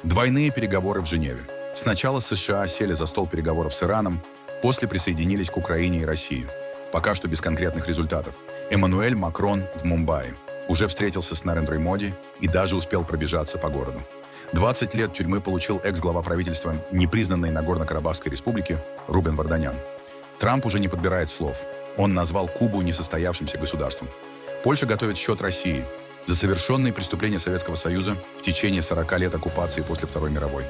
Двойные переговоры в Женеве. Сначала США сели за стол переговоров с Ираном, после присоединились к Украине и России. Пока что без конкретных результатов. Эммануэль Макрон в Мумбаи уже встретился с Нарендрой Моди и даже успел пробежаться по городу. 20 лет тюрьмы получил экс-глава правительства непризнанной Нагорно-Карабахской республики Рубен Варданян. Трамп уже не подбирает слов. Он назвал Кубу несостоявшимся государством. Польша готовит счет России за совершенные преступления Советского Союза в течение 40 лет оккупации после Второй мировой.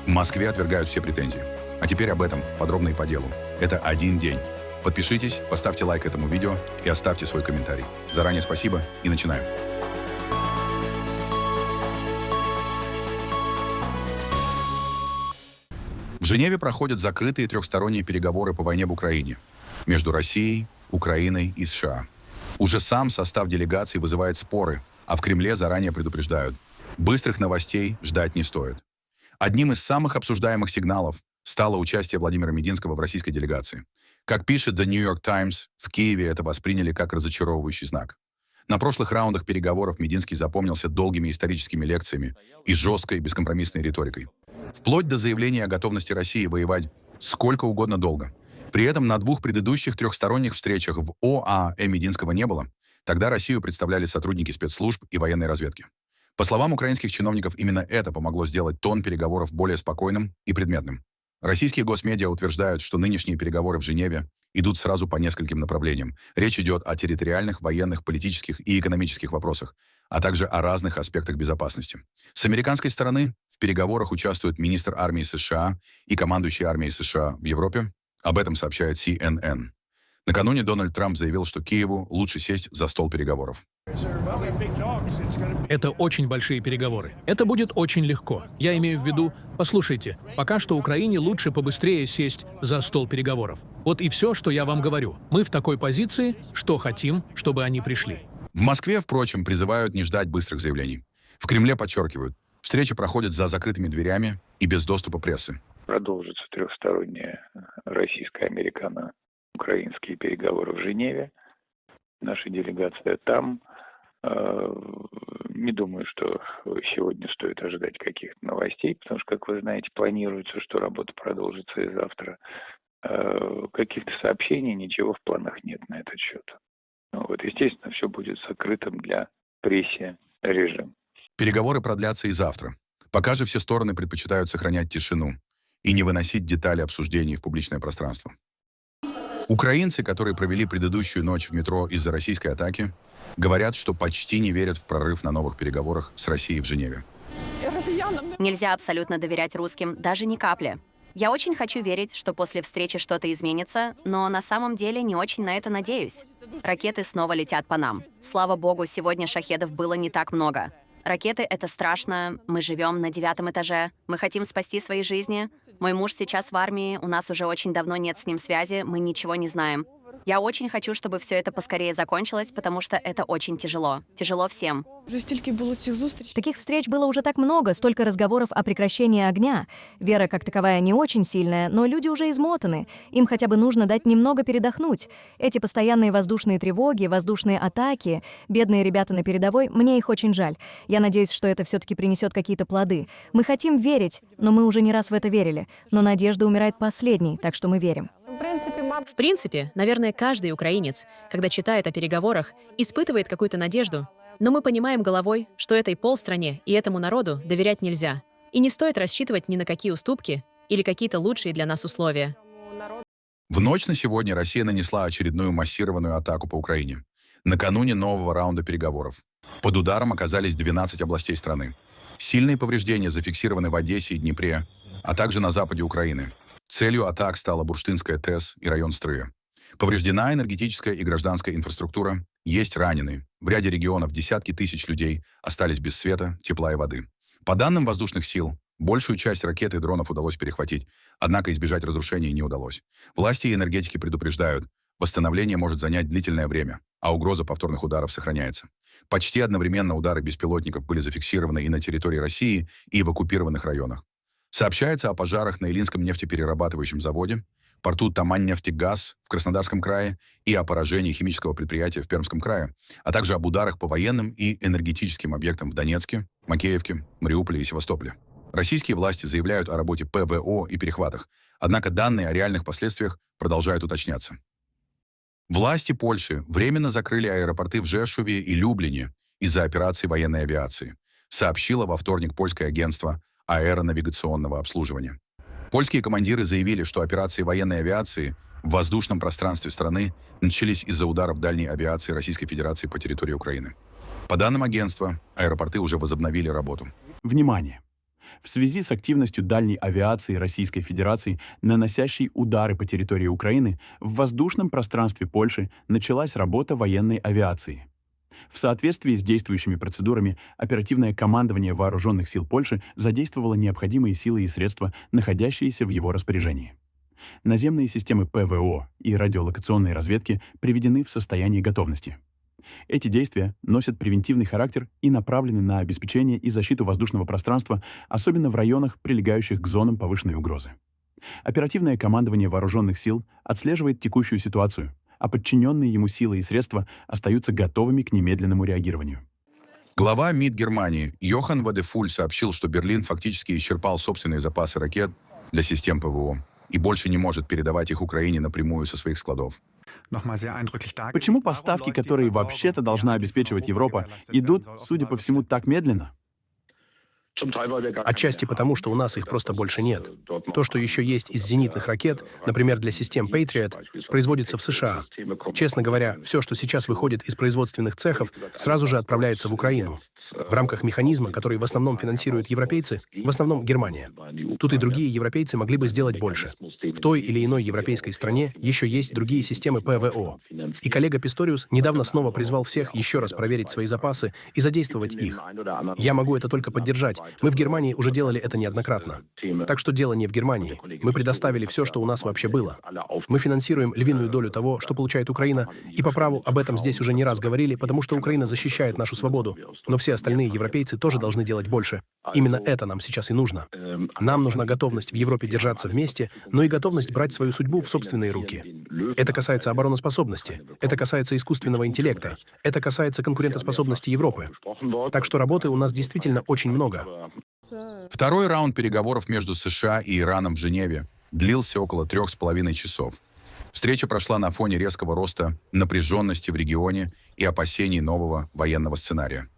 В Москве отвергают все претензии. А теперь об этом подробно и по делу. Это один день. Подпишитесь, поставьте лайк этому видео и оставьте свой комментарий. Заранее спасибо и начинаем. В Женеве проходят закрытые трехсторонние переговоры по войне в Украине между Россией, Украиной и США. Уже сам состав делегаций вызывает споры, а в Кремле заранее предупреждают: быстрых новостей ждать не стоит. Одним из самых обсуждаемых сигналов стало участие Владимира Мединского в российской делегации. Как пишет The New York Times, в Киеве это восприняли как разочаровывающий знак. На прошлых раундах переговоров Мединский запомнился долгими историческими лекциями и жесткой бескомпромиссной риторикой. Вплоть до заявления о готовности России воевать сколько угодно долго. При этом на двух предыдущих трехсторонних встречах в ОАЭ Мединского не было. Тогда Россию представляли сотрудники спецслужб и военной разведки. По словам украинских чиновников, именно это помогло сделать тон переговоров более спокойным и предметным. Российские госмедиа утверждают, что нынешние переговоры в Женеве идут сразу по нескольким направлениям. Речь идет о территориальных, военных, политических и экономических вопросах, а также о разных аспектах безопасности. С американской стороны в переговорах участвует министр армии США и командующий армией США в Европе. Об этом сообщает CNN. Накануне Дональд Трамп заявил, что Киеву лучше сесть за стол переговоров. Это очень большие переговоры. Это будет очень легко. Я имею в виду, послушайте, пока что Украине лучше побыстрее сесть за стол переговоров. Вот и все, что я вам говорю. Мы в такой позиции, что хотим, чтобы они пришли. В Москве, впрочем, призывают не ждать быстрых заявлений. В Кремле подчеркивают, встречи проходят за закрытыми дверями и без доступа прессы. Продолжатся трехсторонние российско-американо-украинские переговоры в Женеве. Наша делегация там. Не думаю, что сегодня стоит ожидать каких-то новостей, потому что, как вы знаете, планируется, что работа продолжится и завтра. Каких-то сообщений, ничего в планах нет на этот счет. Естественно, все будет закрытым для прессы режим. Переговоры продлятся и завтра. Пока же все стороны предпочитают сохранять тишину и не выносить детали обсуждений в публичное пространство. Украинцы, которые провели предыдущую ночь в метро из-за российской атаки, говорят, что почти не верят в прорыв на новых переговорах с Россией в Женеве. Нельзя абсолютно доверять русским, даже ни капли. Я очень хочу верить, что после встречи что-то изменится, но на самом деле не очень на это надеюсь. Ракеты снова летят по нам. Слава богу, сегодня шахедов было не так много. Ракеты — это страшно, мы живем на 9-м этаже, мы хотим спасти свои жизни. Мой муж сейчас в армии, у нас уже очень давно нет с ним связи, мы ничего не знаем. Я очень хочу, чтобы все это поскорее закончилось, потому что это очень тяжело. Тяжело всем. Таких встреч было уже так много, столько разговоров о прекращении огня. Вера как таковая не очень сильная, но люди уже измотаны. Им хотя бы нужно дать немного передохнуть. Эти постоянные воздушные тревоги, воздушные атаки, бедные ребята на передовой, мне их очень жаль. Я надеюсь, что это все-таки принесет какие-то плоды. Мы хотим верить, но мы уже не раз в это верили. Но надежда умирает последней, так что мы верим. В принципе, наверное, каждый украинец, когда читает о переговорах, испытывает какую-то надежду. Но мы понимаем головой, что этой полстране и этому народу доверять нельзя. И не стоит рассчитывать ни на какие уступки или какие-то лучшие для нас условия. В ночь на сегодня Россия нанесла очередную массированную атаку по Украине. Накануне нового раунда переговоров. Под ударом оказались 12 областей страны. Сильные повреждения зафиксированы в Одессе и Днепре, а также на западе Украины. Целью атак стала Бурштинская ТЭС и район Стрыя. Повреждена энергетическая и гражданская инфраструктура, есть раненые. В ряде регионов десятки тысяч людей остались без света, тепла и воды. По данным воздушных сил, большую часть ракет и дронов удалось перехватить, однако избежать разрушений не удалось. Власти и энергетики предупреждают, восстановление может занять длительное время, а угроза повторных ударов сохраняется. Почти одновременно удары беспилотников были зафиксированы и на территории России, и в оккупированных районах. Сообщается о пожарах на Илинском нефтеперерабатывающем заводе, порту Тамань-нефтегаз в Краснодарском крае и о поражении химического предприятия в Пермском крае, а также об ударах по военным и энергетическим объектам в Донецке, Макеевке, Мариуполе и Севастополе. Российские власти заявляют о работе ПВО и перехватах, однако данные о реальных последствиях продолжают уточняться. Власти Польши временно закрыли аэропорты в Жешуве и Люблине из-за операции военной авиации, сообщило во вторник польское агентство аэронавигационного обслуживания. Польские командиры заявили, что операции военной авиации в воздушном пространстве страны начались из-за ударов дальней авиации Российской Федерации по территории Украины. По данным агентства, аэропорты уже возобновили работу. Внимание! В связи с активностью дальней авиации Российской Федерации, наносящей удары по территории Украины, в воздушном пространстве Польши началась работа военной авиации. В соответствии с действующими процедурами, оперативное командование Вооруженных сил Польши задействовало необходимые силы и средства, находящиеся в его распоряжении. Наземные системы ПВО и радиолокационной разведки приведены в состояние готовности. Эти действия носят превентивный характер и направлены на обеспечение и защиту воздушного пространства, особенно в районах, прилегающих к зонам повышенной угрозы. Оперативное командование Вооруженных сил отслеживает текущую ситуацию, а подчиненные ему силы и средства остаются готовыми к немедленному реагированию. Глава МИД Германии Йохан Вадефуль сообщил, что Берлин фактически исчерпал собственные запасы ракет для систем ПВО и больше не может передавать их Украине напрямую со своих складов. Почему поставки, которые вообще-то должна обеспечивать Европа, идут, судя по всему, так медленно? Отчасти потому, что у нас их просто больше нет. То, что еще есть из зенитных ракет, например, для систем Patriot, производится в США. Честно говоря, все, что сейчас выходит из производственных цехов, сразу же отправляется в Украину. В рамках механизма, который в основном финансируют европейцы, в основном Германия. Тут и другие европейцы могли бы сделать больше. В той или иной европейской стране еще есть другие системы ПВО. И коллега Писториус недавно снова призвал всех еще раз проверить свои запасы и задействовать их. Я могу это только поддержать. Мы в Германии уже делали это неоднократно. Так что дело не в Германии. Мы предоставили все, что у нас вообще было. Мы финансируем львиную долю того, что получает Украина, и по праву об этом здесь уже не раз говорили, потому что Украина защищает нашу свободу. Но все остальные европейцы тоже должны делать больше. Именно это нам сейчас и нужно. Нам нужна готовность в Европе держаться вместе, но и готовность брать свою судьбу в собственные руки. Это касается обороноспособности, это касается искусственного интеллекта, это касается конкурентоспособности Европы. Так что работы у нас действительно очень много. Второй раунд переговоров между США и Ираном в Женеве длился около 3,5 часов. Встреча прошла на фоне резкого роста напряженности в регионе и опасений нового военного сценария.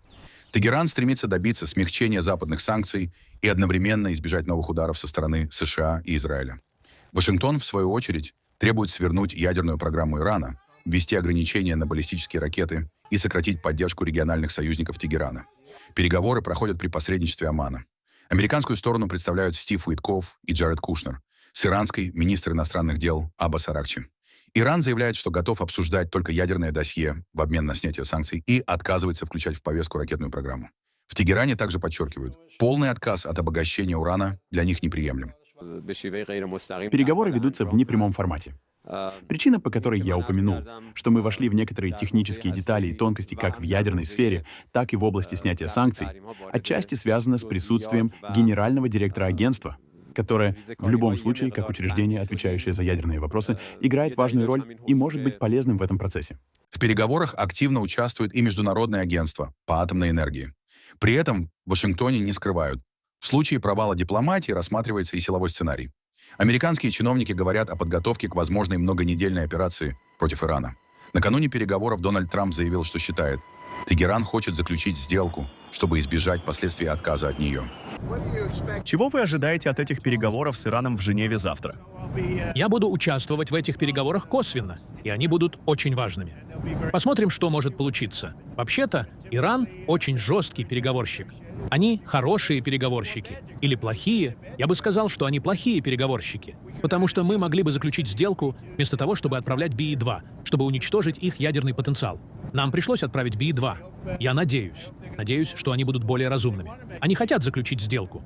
Тегеран стремится добиться смягчения западных санкций и одновременно избежать новых ударов со стороны США и Израиля. Вашингтон, в свою очередь, требует свернуть ядерную программу Ирана, ввести ограничения на баллистические ракеты и сократить поддержку региональных союзников Тегерана. Переговоры проходят при посредничестве Омана. Американскую сторону представляют Стив Уитков и Джаред Кушнер, с иранской — министр иностранных дел Аббас Аракчи. Иран заявляет, что готов обсуждать только ядерное досье в обмен на снятие санкций и отказывается включать в повестку ракетную программу. В Тегеране также подчеркивают, полный отказ от обогащения урана для них неприемлем. Переговоры ведутся в непрямом формате. Причина, по которой я упомянул, что мы вошли в некоторые технические детали и тонкости как в ядерной сфере, так и в области снятия санкций, отчасти связана с присутствием генерального директора агентства, которое в любом случае, как учреждение, отвечающее за ядерные вопросы, играет важную роль и может быть полезным в этом процессе. В переговорах активно участвует и Международное агентство по атомной энергии. При этом в Вашингтоне не скрывают, в случае провала дипломатии рассматривается и силовой сценарий. Американские чиновники говорят о подготовке к возможной многонедельной операции против Ирана. Накануне переговоров Дональд Трамп заявил, что считает, Тегеран хочет заключить сделку, чтобы избежать последствий отказа от нее. Чего вы ожидаете от этих переговоров с Ираном в Женеве завтра? Я буду участвовать в этих переговорах косвенно, и они будут очень важными. Посмотрим, что может получиться. Вообще-то, Иран очень жесткий переговорщик. Они хорошие переговорщики. Или плохие. Я бы сказал, что они плохие переговорщики. Потому что мы могли бы заключить сделку вместо того, чтобы отправлять БИ-2, чтобы уничтожить их ядерный потенциал. Нам пришлось отправить БИ-2. Я надеюсь, что они будут более разумными. Они хотят заключить сделку.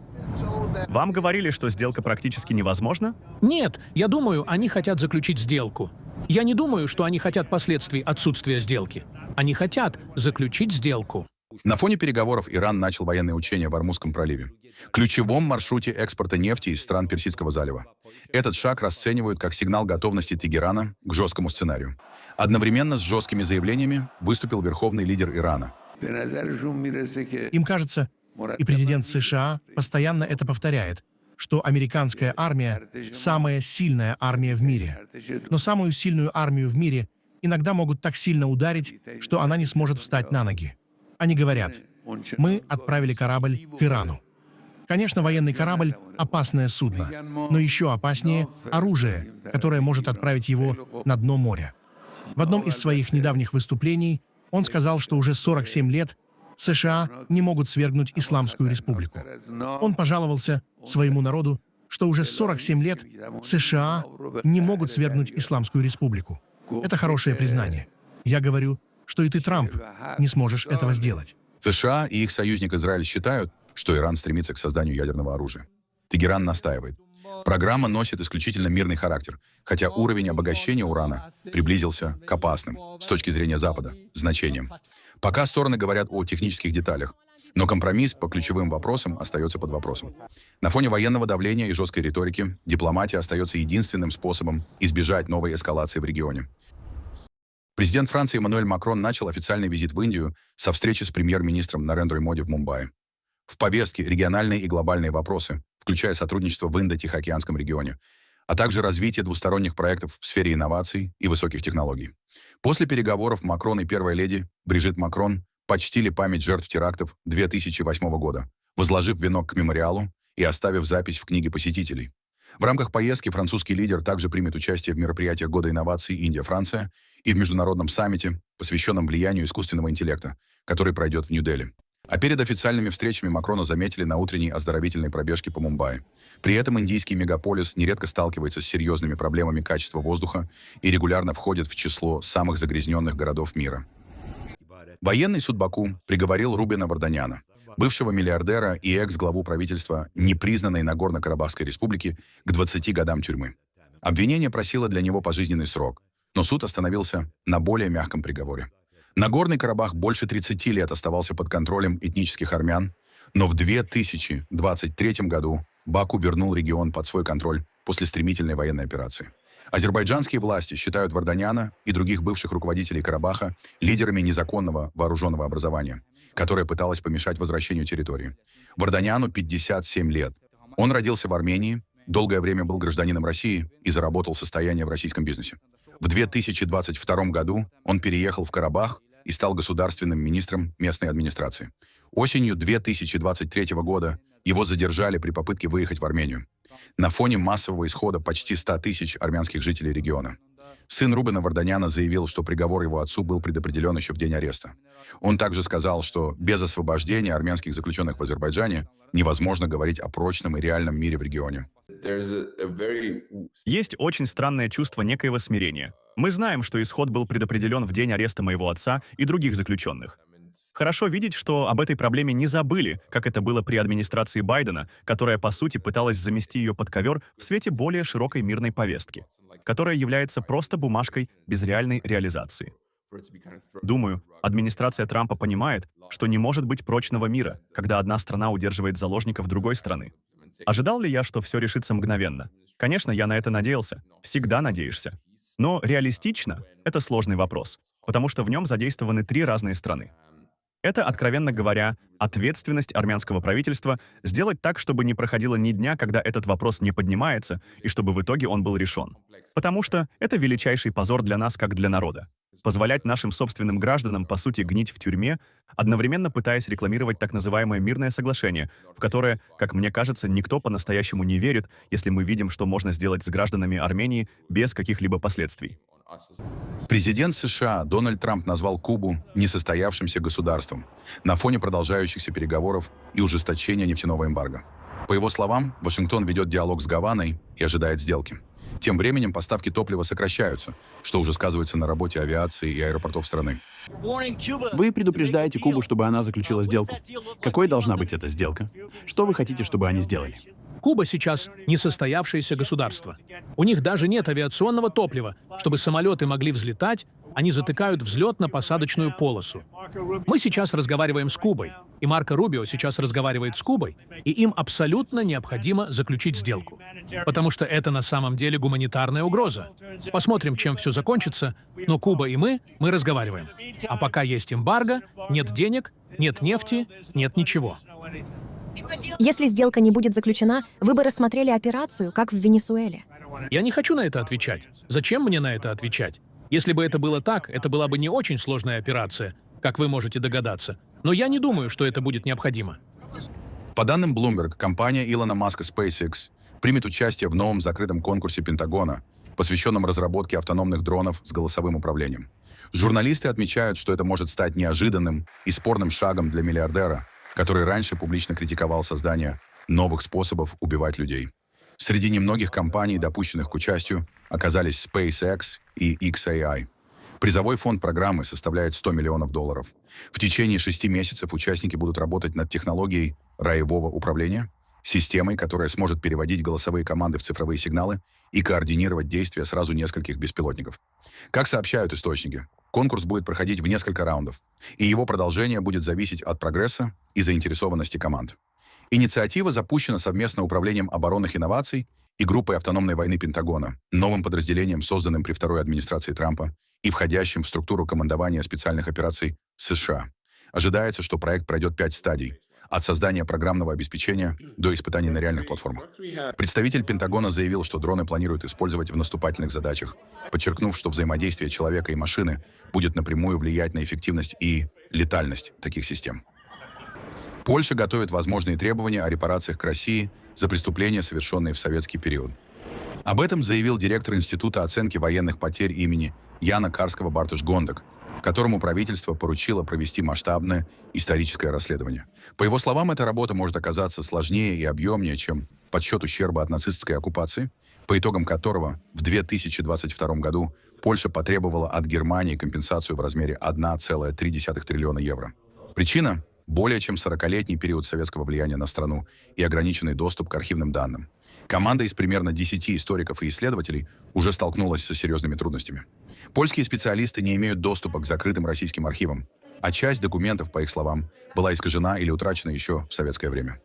Вам говорили, что сделка практически невозможна? Нет, я думаю, они хотят заключить сделку. Я не думаю, что они хотят последствий отсутствия сделки. Они хотят заключить сделку. На фоне переговоров Иран начал военные учения в Ормузском проливе, ключевом маршруте экспорта нефти из стран Персидского залива. Этот шаг расценивают как сигнал готовности Тегерана к жесткому сценарию. Одновременно с жесткими заявлениями выступил верховный лидер Ирана. Им кажется, И президент США постоянно это повторяет, что американская армия – самая сильная армия в мире. Но самую сильную армию в мире иногда могут так сильно ударить, что она не сможет встать на ноги. Они говорят: мы отправили корабль к Ирану. Конечно, военный корабль – опасное судно, но еще опаснее – оружие, которое может отправить его на дно моря. В одном из своих недавних выступлений он сказал, что уже 47 лет США не могут свергнуть Исламскую республику. Он пожаловался своему народу, что уже 47 лет США не могут свергнуть Исламскую республику. Это хорошее признание. Я говорю, что и ты, Трамп, не сможешь этого сделать. США и их союзник Израиль считают, что Иран стремится к созданию ядерного оружия. Тегеран настаивает. Программа носит исключительно мирный характер, хотя уровень обогащения урана приблизился к опасным, с точки зрения Запада, значениям. Пока стороны говорят о технических деталях, но компромисс по ключевым вопросам остается под вопросом. На фоне военного давления и жесткой риторики дипломатия остается единственным способом избежать новой эскалации в регионе. Президент Франции Эммануэль Макрон начал официальный визит в Индию со встречи с премьер-министром Нарендрой Моди в Мумбаи. В повестке региональные и глобальные вопросы, включая сотрудничество в Индо-Тихоокеанском регионе, а также развитие двусторонних проектов в сфере инноваций и высоких технологий. После переговоров Макрон и первая леди Брижит Макрон почтили память жертв терактов 2008 года, возложив венок к мемориалу и оставив запись в книге посетителей. В рамках поездки французский лидер также примет участие в мероприятиях Года инноваций Индия-Франция и в международном саммите, посвященном влиянию искусственного интеллекта, который пройдет в Нью-Дели. А перед официальными встречами Макрона заметили на утренней оздоровительной пробежке по Мумбаи. При этом индийский мегаполис нередко сталкивается с серьезными проблемами качества воздуха и регулярно входит в число самых загрязненных городов мира. Военный суд Баку приговорил Рубена Варданяна, бывшего миллиардера и экс-главу правительства непризнанной Нагорно-Карабахской республики, к 20 годам тюрьмы. Обвинение просило для него пожизненный срок, но суд остановился на более мягком приговоре. Нагорный Карабах больше 30 лет оставался под контролем этнических армян, но в 2023 году Баку вернул регион под свой контроль после стремительной военной операции. Азербайджанские власти считают Варданяна и других бывших руководителей Карабаха лидерами незаконного вооруженного образования, которое пыталось помешать возвращению территории. Варданяну 57 лет. Он родился в Армении, долгое время был гражданином России и заработал состояние в российском бизнесе. В 2022 году он переехал в Карабах и стал государственным министром местной администрации. Осенью 2023 года его задержали при попытке выехать в Армению. На фоне массового исхода почти 100 тысяч армянских жителей региона. Сын Рубена Варданяна заявил, что приговор его отцу был предопределен еще в день ареста. Он также сказал, что без освобождения армянских заключенных в Азербайджане невозможно говорить о прочном и реальном мире в регионе. Есть очень странное чувство некоего смирения. Мы знаем, что исход был предопределен в день ареста моего отца и других заключенных. Хорошо видеть, что об этой проблеме не забыли, как это было при администрации Байдена, которая, по сути, пыталась замести ее под ковер в свете более широкой мирной повестки, которая является просто бумажкой без реальной реализации. Думаю, администрация Трампа понимает, что не может быть прочного мира, когда одна страна удерживает заложников другой страны. Ожидал ли я, что все решится мгновенно? Конечно, я на это надеялся. Всегда надеешься. Но реалистично — это сложный вопрос, потому что в нем задействованы 3 разные страны. Это, откровенно говоря, ответственность армянского правительства сделать так, чтобы не проходило ни дня, когда этот вопрос не поднимается, и чтобы в итоге он был решен. Потому что это величайший позор для нас, как для народа. Позволять нашим собственным гражданам, по сути, гнить в тюрьме, одновременно пытаясь рекламировать так называемое мирное соглашение, в которое, как мне кажется, никто по-настоящему не верит, если мы видим, что можно сделать с гражданами Армении без каких-либо последствий. Президент США Дональд Трамп назвал Кубу несостоявшимся государством на фоне продолжающихся переговоров и ужесточения нефтяного эмбарго. По его словам, Вашингтон ведет диалог с Гаваной и ожидает сделки. Тем временем поставки топлива сокращаются, что уже сказывается на работе авиации и аэропортов страны. Вы предупреждаете Кубу, чтобы она заключила сделку. Какой должна быть эта сделка? Что вы хотите, чтобы они сделали? Куба сейчас несостоявшееся государство. У них даже нет авиационного топлива, чтобы самолеты могли взлетать Они затыкают взлетно-посадочную полосу. Мы сейчас разговариваем с Кубой, и Марко Рубио сейчас разговаривает с Кубой, и им абсолютно необходимо заключить сделку. Потому что это на самом деле гуманитарная угроза. Посмотрим, чем все закончится, но Куба и мы разговариваем. А пока есть эмбарго, нет денег, нет нефти, нет ничего. Если сделка не будет заключена, вы бы рассмотрели операцию, как в Венесуэле. Я не хочу на это отвечать. Зачем мне на это отвечать? Если бы это было так, это была бы не очень сложная операция, как вы можете догадаться. Но я не думаю, что это будет необходимо. По данным Bloomberg, компания Илона Маска SpaceX примет участие в новом закрытом конкурсе Пентагона, посвященном разработке автономных дронов с голосовым управлением. Журналисты отмечают, что это может стать неожиданным и спорным шагом для миллиардера, который раньше публично критиковал создание новых способов убивать людей. Среди немногих компаний, допущенных к участию, оказались SpaceX и XAI. Призовой фонд программы составляет $100 миллионов. В течение 6 месяцев участники будут работать над технологией роевого управления, системой, которая сможет переводить голосовые команды в цифровые сигналы и координировать действия сразу нескольких беспилотников. Как сообщают источники, конкурс будет проходить в несколько раундов, и его продолжение будет зависеть от прогресса и заинтересованности команд. Инициатива запущена совместно Управлением оборонных инноваций и группой автономной войны Пентагона, новым подразделением, созданным при второй администрации Трампа и входящим в структуру командования специальных операций США. Ожидается, что проект пройдет 5 стадий, от создания программного обеспечения до испытаний на реальных платформах. Представитель Пентагона заявил, что дроны планируют использовать в наступательных задачах, подчеркнув, что взаимодействие человека и машины будет напрямую влиять на эффективность и летальность таких систем. Польша готовит возможные требования о репарациях к России за преступления, совершенные в советский период. Об этом заявил директор Института оценки военных потерь имени Яна Карского-Бартош-Гондак, которому правительство поручило провести масштабное историческое расследование. По его словам, эта работа может оказаться сложнее и объемнее, чем подсчет ущерба от нацистской оккупации, по итогам которого в 2022 году Польша потребовала от Германии компенсацию в размере 1,3 триллиона евро. Причина – более чем 40-летний период советского влияния на страну и ограниченный доступ к архивным данным. Команда из примерно 10 историков и исследователей уже столкнулась со серьезными трудностями. Польские специалисты не имеют доступа к закрытым российским архивам, а часть документов, по их словам, была искажена или утрачена еще в советское время.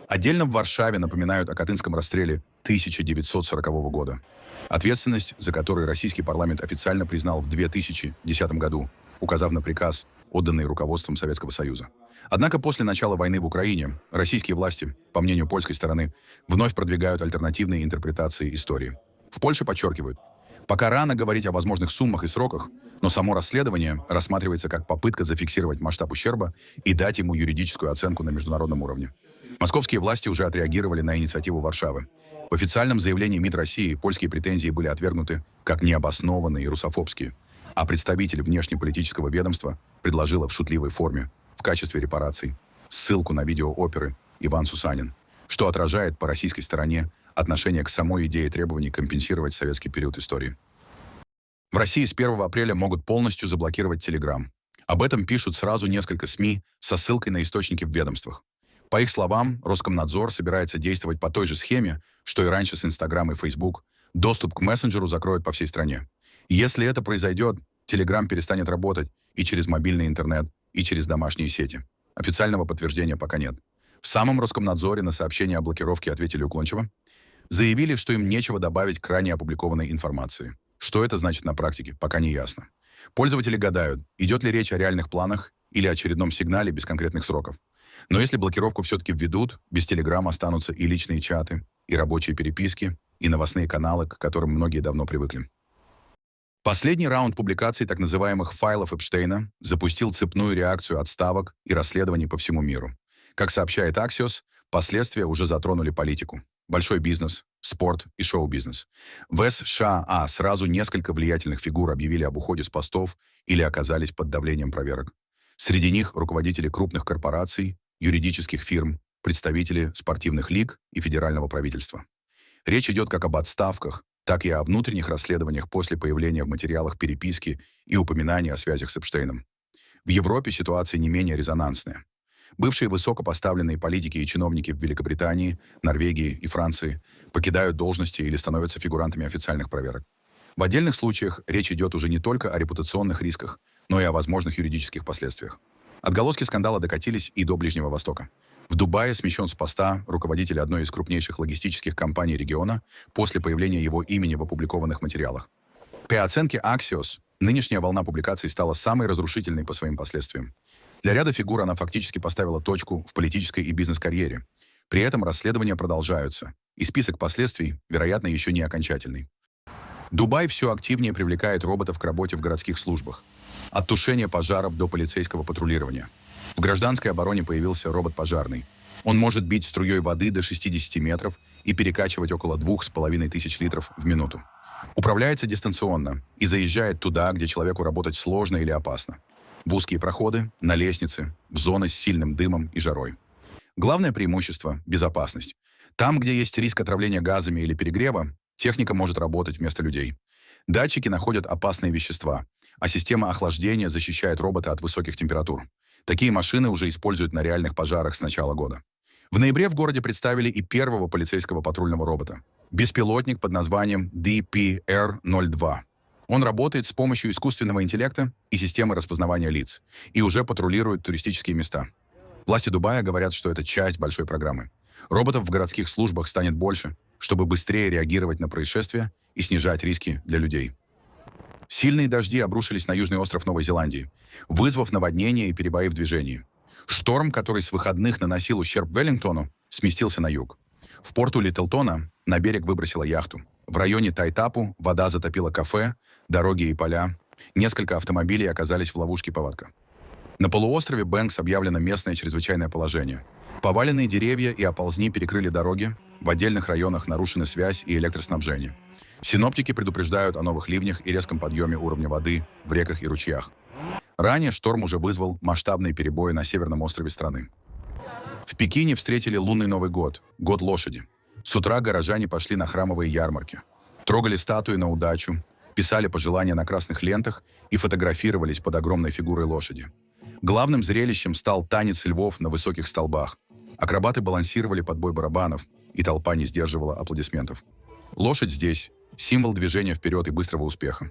Отдельно в Варшаве напоминают о Катынском расстреле 1940 года, ответственность за который российский парламент официально признал в 2010 году, указав на приказ, отданный руководством Советского Союза. Однако после начала войны в Украине российские власти, по мнению польской стороны, вновь продвигают альтернативные интерпретации истории. В Польше подчеркивают, пока рано говорить о возможных суммах и сроках, но само расследование рассматривается как попытка зафиксировать масштаб ущерба и дать ему юридическую оценку на международном уровне. Московские власти уже отреагировали на инициативу Варшавы. В официальном заявлении МИД России польские претензии были отвергнуты как необоснованные и русофобские, а представитель внешнеполитического ведомства предложила в шутливой форме, в качестве репараций, ссылку на видео оперы «Иван Сусанин», что отражает по российской стороне отношение к самой идее требований компенсировать советский период истории. В России с 1 апреля могут полностью заблокировать Telegram. Об этом пишут сразу несколько СМИ со ссылкой на источники в ведомствах. По их словам, Роскомнадзор собирается действовать по той же схеме, что и раньше с Instagram и Facebook. Доступ к мессенджеру закроют по всей стране. Если это произойдет, Telegram перестанет работать и через мобильный интернет, и через домашние сети. Официального подтверждения пока нет. В самом Роскомнадзоре на сообщение о блокировке ответили уклончиво. Заявили, что им нечего добавить к ранее опубликованной информации. Что это значит на практике, пока не ясно. Пользователи гадают, идет ли речь о реальных планах или очередном сигнале без конкретных сроков. Но если блокировку все-таки введут, без Telegram останутся и личные чаты, и рабочие переписки, и новостные каналы, к которым многие давно привыкли. Последний раунд публикаций так называемых файлов Эпштейна запустил цепную реакцию отставок и расследований по всему миру. Как сообщает Axios, последствия уже затронули политику, большой бизнес, спорт и шоу-бизнес. В США сразу несколько влиятельных фигур объявили об уходе с постов или оказались под давлением проверок. Среди них руководители крупных корпораций, юридических фирм, представители спортивных лиг и федерального правительства. Речь идет как об отставках, так и о внутренних расследованиях после появления в материалах переписки и упоминания о связях с Эпштейном. В Европе ситуация не менее резонансная. Бывшие высокопоставленные политики и чиновники в Великобритании, Норвегии и Франции покидают должности или становятся фигурантами официальных проверок. В отдельных случаях речь идет уже не только о репутационных рисках, но и о возможных юридических последствиях. Отголоски скандала докатились и до Ближнего Востока. В Дубае смещен с поста руководитель одной из крупнейших логистических компаний региона после появления его имени в опубликованных материалах. По оценке Axios, нынешняя волна публикаций стала самой разрушительной по своим последствиям. Для ряда фигур она фактически поставила точку в политической и бизнес-карьере. При этом расследования продолжаются, и список последствий, вероятно, еще не окончательный. Дубай все активнее привлекает роботов к работе в городских службах. От тушения пожаров до полицейского патрулирования. В гражданской обороне появился робот-пожарный. Он может бить струей воды до 60 метров и перекачивать около 2500 литров в минуту. Управляется дистанционно и заезжает туда, где человеку работать сложно или опасно. В узкие проходы, на лестнице, в зоны с сильным дымом и жарой. Главное преимущество – безопасность. Там, где есть риск отравления газами или перегрева, техника может работать вместо людей. Датчики находят опасные вещества, а система охлаждения защищает робота от высоких температур. Такие машины уже используют на реальных пожарах с начала года. В ноябре в городе представили и первого полицейского патрульного робота. Беспилотник под названием DPR-02. Он работает с помощью искусственного интеллекта и системы распознавания лиц и уже патрулирует туристические места. Власти Дубая говорят, что это часть большой программы. Роботов в городских службах станет больше, чтобы быстрее реагировать на происшествия и снижать риски для людей. Сильные дожди обрушились на южный остров Новой Зеландии, вызвав наводнения и перебои в движении. Шторм, который с выходных наносил ущерб Веллингтону, сместился на юг. В порту Литлтона на берег выбросила яхту. В районе Тайтапу вода затопила кафе, дороги и поля. Несколько автомобилей оказались в ловушке паводка. На полуострове Бэнкс объявлено местное чрезвычайное положение. Поваленные деревья и оползни перекрыли дороги, в отдельных районах нарушены связь и электроснабжение. Синоптики предупреждают о новых ливнях и резком подъеме уровня воды в реках и ручьях. Ранее шторм уже вызвал масштабные перебои на северном острове страны. В Пекине встретили лунный Новый год, год лошади. С утра горожане пошли на храмовые ярмарки, трогали статуи на удачу, писали пожелания на красных лентах и фотографировались под огромной фигурой лошади. Главным зрелищем стал танец львов на высоких столбах. Акробаты балансировали под бой барабанов, и толпа не сдерживала аплодисментов. Лошадь здесь – символ движения вперед и быстрого успеха.